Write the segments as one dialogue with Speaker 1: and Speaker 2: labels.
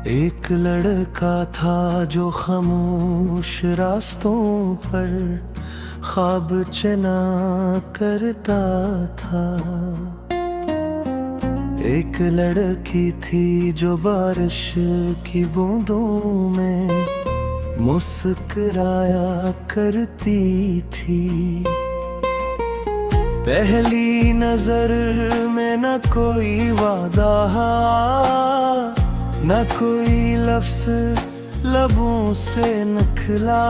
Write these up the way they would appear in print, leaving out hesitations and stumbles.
Speaker 1: एक लड़का था जो खामोश रास्तों पर ख्वाब चना करता था। एक लड़की थी जो बारिश की बूंदों में मुस्कुराया करती थी। पहली नजर में न कोई वादा, न कोई लफ्ज़ लबों से निकला,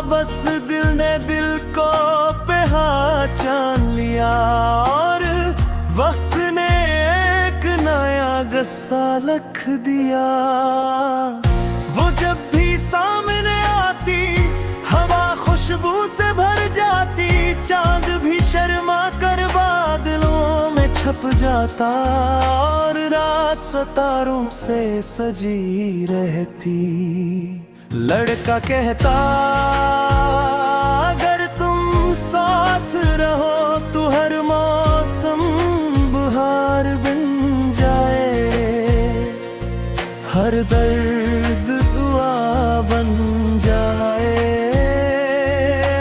Speaker 1: बस दिल ने दिल को पहचान लिया और वक्त ने एक नया गस्सा लिख दिया। वो जब भी सामने आती हवा खुशबू से भर जाती, चांद भी शर्मा कर बादलों में छप जाता और रात सितारों से सजी रहती। लड़का कहता अगर तुम साथ रहो तो हर मौसम बहार बन जाए, हर दर्द दुआ बन जाए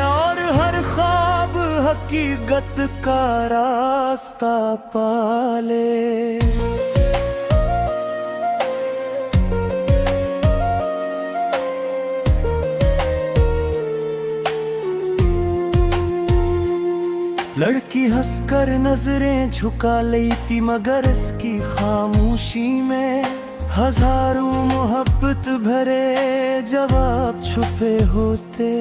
Speaker 1: और हर ख्वाब हकीकत का रास्ता पाले। लड़की हंसकर नजरें झुका लेती मगर इसकी खामोशी में हजारों मोहब्बत भरे जवाब छुपे होते।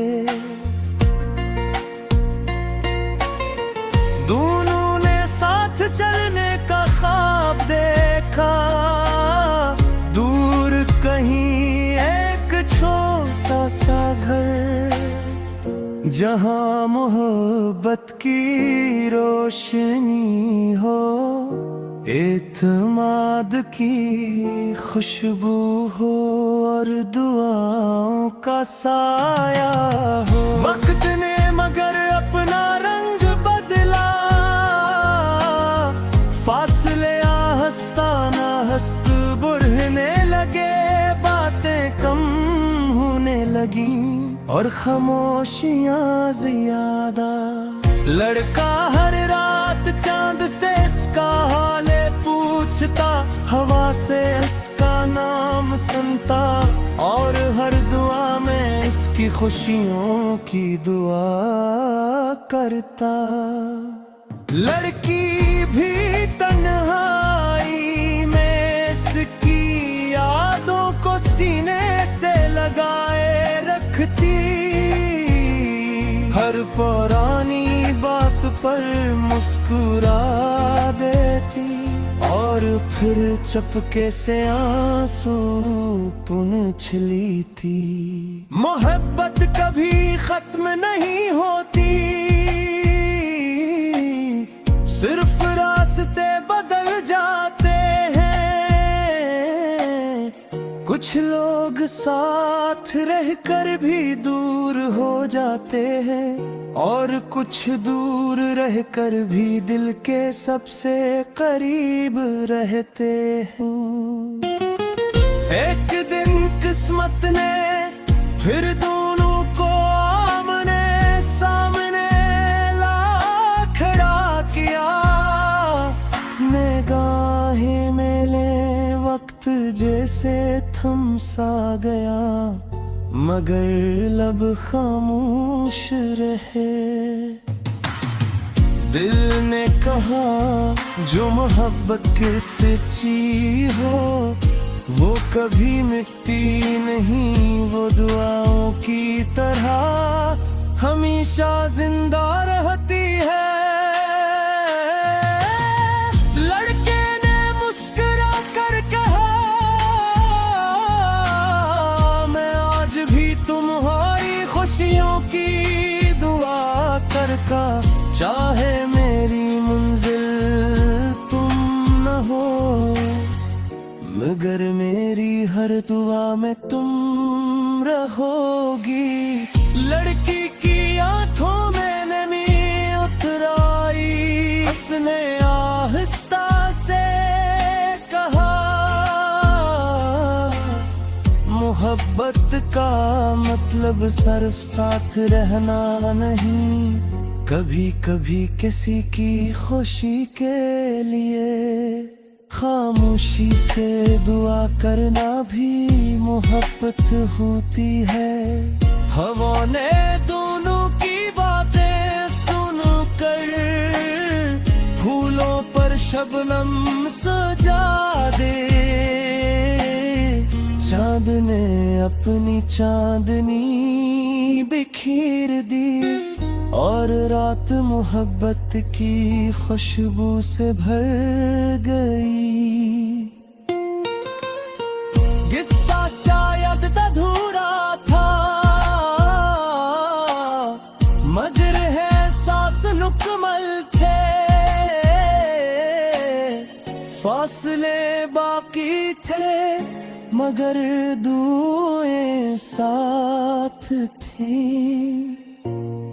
Speaker 1: दोनों ने साथ चलने का ख्वाब देखा, दूर कहीं एक छोटा सा घर जहाँ मोहब्बत की रोशनी हो, एतमाद की खुशबू हो और दुआओं का साया हो। वक्त ने मगर अपना रंग बदला, फासले आहिस्ता ना हस्त बुरहने लगे, बातें कम होने लगी और खामोशियां ज्यादा। लड़का हर रात चांद से इसका हाल पूछता, हवा से इसका नाम सुनता और हर दुआ में इसकी खुशियों की दुआ करता। लड़की भी तन्हाई में इसकी यादों को सीने से लगाए रखती, हर पुरानी बात पर मुस्कुरा देती और फिर चुपके से आंसू पूंछ लेती। मोहब्बत कभी खत्म नहीं होती, सिर्फ रास्ते बदल जाते हैं। कुछ लोग साथ रहकर भी दूर हो जाते हैं और कुछ दूर रहकर भी दिल के सबसे करीब रहते हैं। एक दिन किस्मत ने फिर दोनों को आमने सामने ला खड़ा किया। निगाहें मिले वक्त जैसे थम सा गया, मगर लब खामोश रहे। दिल ने कहा जो मोहब्बत की सच्ची हो वो कभी मिटती नहीं, वो दुआओं की तरह हमेशा जिंदा रहती है। लड़के ने मुस्कुरा कर कहा मैं आज भी तुम्हारी खुशियों की दुआ करता, चाहे मेरी मंजिल तुम न हो मगर मेरी हर दुआ में तुम रहोगी। लड़की की आंखों में नमी उतराई, उसने आहिस्ता से कहा मोहब्बत का मतलब सिर्फ साथ रहना नहीं, कभी कभी किसी की खुशी के लिए खामोशी से दुआ करना भी मोहब्बत होती है। हवा ने दोनों की बातें सुनकर फूलों पर शबनम सजा दे, चांद ने अपनी चांदनी बिखेर दी और रात मोहब्बत की खुशबू से भर गई। किस्सा शायद अधूरा था मगर एहसास मुकम्मल थे, फासले बाकी थे मगर दुआएं साथ थी।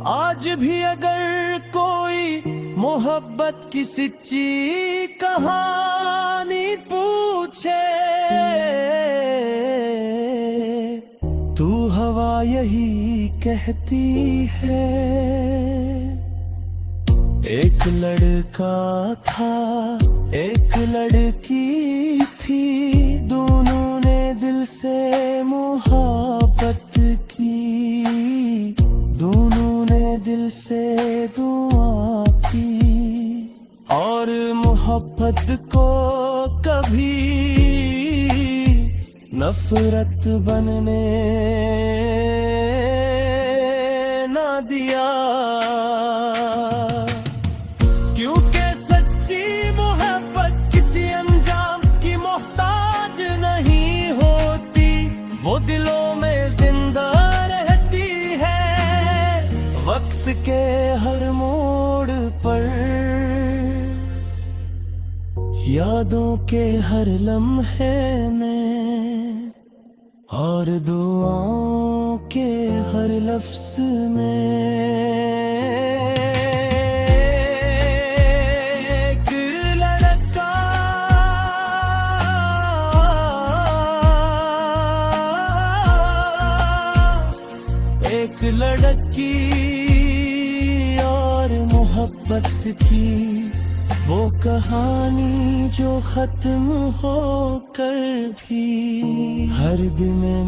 Speaker 1: आज भी अगर कोई मोहब्बत की सच्ची कहानी पूछे तू हवा यही कहती है। एक लड़का था एक लड़की थी, दोनों ने दिल से मोहब्बत की, दोनों ने दिल से दुआ की और मोहब्बत को कभी नफरत बनने ना दिया, क्योंकि सच्ची मोहब्बत किसी अंजाम की मोहताज नहीं होती, वो दिलों में जिंदा रहती है वक्त के हर मोड़ पर, यादों के हर लम्हे में और दुआओं के हर लफ्ज में। एक लड़की और मोहब्बत की वो कहानी जो खत्म होकर भी हर दिन में